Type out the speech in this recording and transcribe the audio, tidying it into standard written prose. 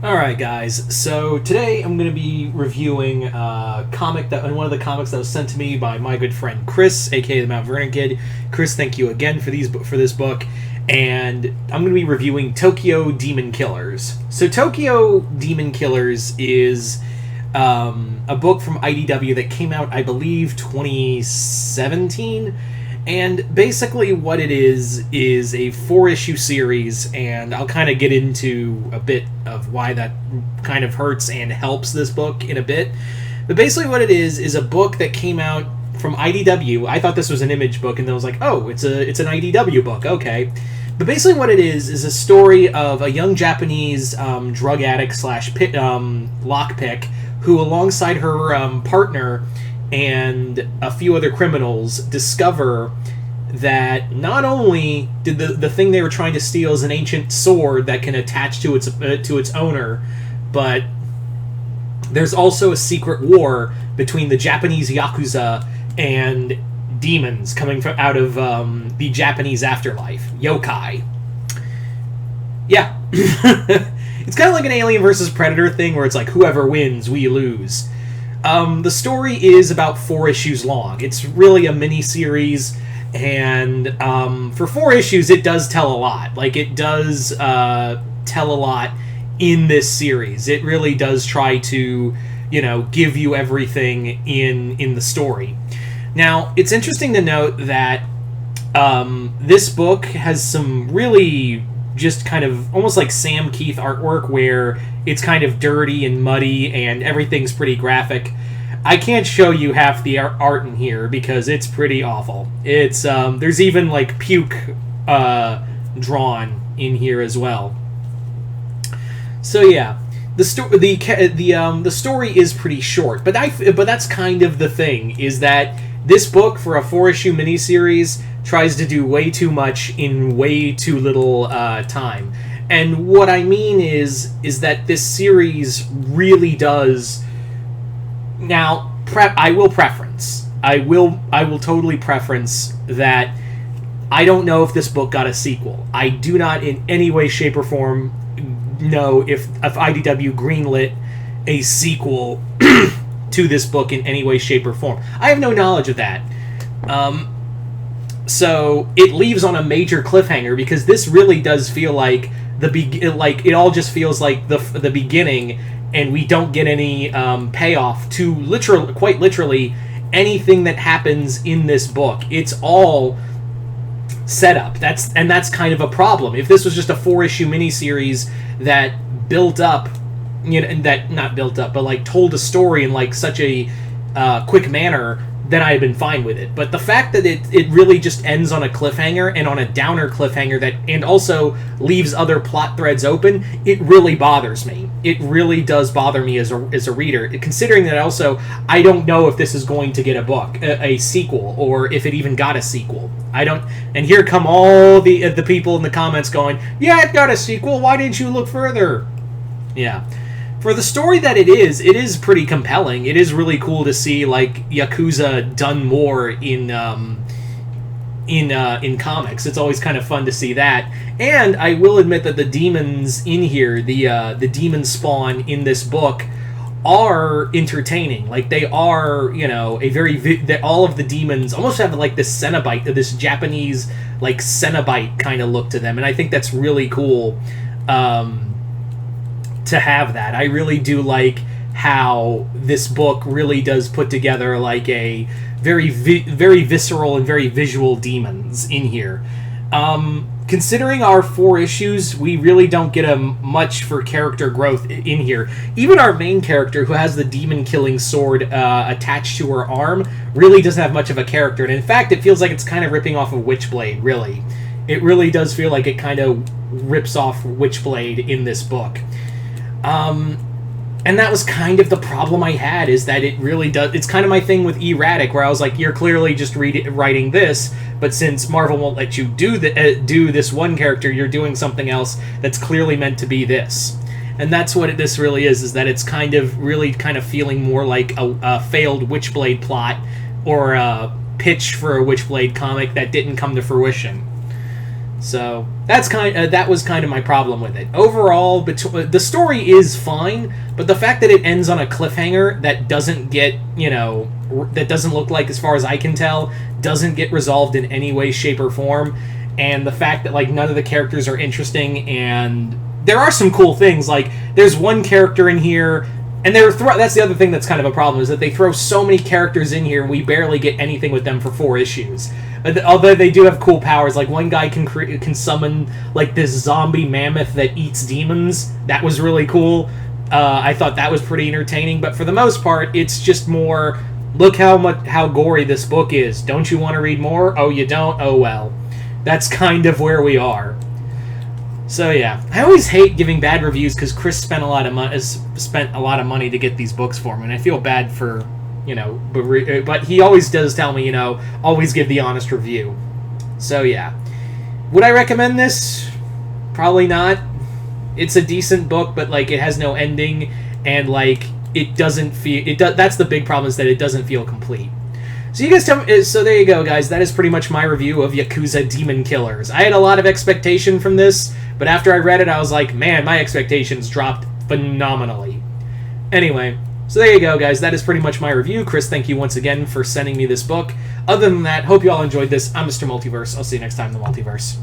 Alright guys, so today I'm going to be reviewing a comic one of the comics that was sent to me by my good friend Chris, aka the Mount Vernon Kid. Chris, thank you again for this book, and I'm going to be reviewing Tokyo Demon Killers. So Tokyo Demon Killers is a book from IDW that came out, I believe, 2017. And basically what it is a 4-issue series, and I'll kind of get into a bit of why that kind of hurts and helps this book in a bit. But basically what it is a book that came out from IDW. I thought this was an Image book, and then I was like, oh, it's an IDW book, okay. But basically what it is a story of a young Japanese drug addict slash lockpick who, alongside her partner and a few other criminals, discover that not only did the thing they were trying to steal is an ancient sword that can attach to its owner, but there's also a secret war between the Japanese Yakuza and demons coming from out of the Japanese afterlife, yokai. Yeah. It's kind of like an Alien versus Predator thing where it's like, whoever wins, we lose. The story is about 4 issues long. It's really a mini-series, and for 4 issues, it does tell a lot. Like, it does tell a lot in this series. It really does try to, give you everything in the story. Now, it's interesting to note that this book has some really just kind of almost like Sam Keith artwork where it's kind of dirty and muddy and everything's pretty graphic. I can't show you half the art in here because it's pretty awful. It's there's even like puke drawn in here as well. So yeah, the story is pretty short, but that's kind of the thing, is that this book, for a 4-issue miniseries, tries to do way too much in way too little time. And what I mean is that this series really does. Now, I will totally preference that I don't know if this book got a sequel. I do not in any way, shape, or form know if IDW greenlit a sequel to this book in any way, shape, or form. I have no knowledge of that. So it leaves on a major cliffhanger, because this really does feel like it all just feels like the beginning, and we don't get any payoff to quite literally anything that happens in this book. It's all set up. That's kind of a problem. If this was just a 4-issue miniseries that built up, that not built up, but like told a story in like such a quick manner, then I'd been fine with it. But the fact that it really just ends on a cliffhanger, and on a downer cliffhanger, and also leaves other plot threads open, it really bothers me. It really does bother me as a reader, considering that also I don't know if this is going to get a sequel, or if it even got a sequel. I don't. And here come all the people in the comments going, "Yeah, it got a sequel. Why didn't you look further?" Yeah. For the story that it is pretty compelling. It is really cool to see like Yakuza done more in comics. It's always kind of fun to see that. And I will admit that the demons in here, the demon spawn in this book, are entertaining. Like, they are, all of the demons almost have like this Cenobite, this Japanese like Cenobite kind of look to them, and I think that's really cool. To have that. I really do like how this book really does put together like a very very visceral and very visual demons in here. Considering our 4 issues, we really don't get much for character growth in here. Even our main character, who has the demon killing sword attached to her arm, really doesn't have much of a character. And in fact, it feels like it's kind of ripping off of Witchblade, really. It really does feel like it kind of rips off Witchblade in this book. And that was kind of the problem I had, is that it really does. It's kind of my thing with Erratic, where I was like, you're clearly just writing this, but since Marvel won't let you do this one character, you're doing something else that's clearly meant to be this. And that's what this really is that it's kind of feeling more like a failed Witchblade plot, or a pitch for a Witchblade comic that didn't come to fruition. So that was kind of my problem with it. Overall, the story is fine, but the fact that it ends on a cliffhanger that doesn't get, that doesn't look like, as far as I can tell, doesn't get resolved in any way, shape, or form, and the fact that like none of the characters are interesting, and there are some cool things. Like there's one character in here. And that's the other thing that's kind of a problem, is that they throw so many characters in here and we barely get anything with them for 4 issues. Although they do have cool powers, like one guy can summon like this zombie mammoth that eats demons. That was really cool. I thought that was pretty entertaining, but for the most part, it's just more, look how gory this book is. Don't you want to read more? Oh, you don't? Oh well. That's kind of where we are. So yeah, I always hate giving bad reviews because Chris spent a lot of money to get these books for me, and I feel bad for, but he always does tell me, always give the honest review. So yeah, would I recommend this? Probably not. It's a decent book, but like it has no ending, and like it doesn't feel that's the big problem, is that it doesn't feel complete. So you guys tell me, so there you go, guys. That is pretty much my review of Yakuza Demon Killers. I had a lot of expectation from this, but after I read it, I was like, man, my expectations dropped phenomenally. Anyway, so there you go, guys. That is pretty much my review. Chris, thank you once again for sending me this book. Other than that, hope you all enjoyed this. I'm Mr. Multiverse. I'll see you next time in the Multiverse.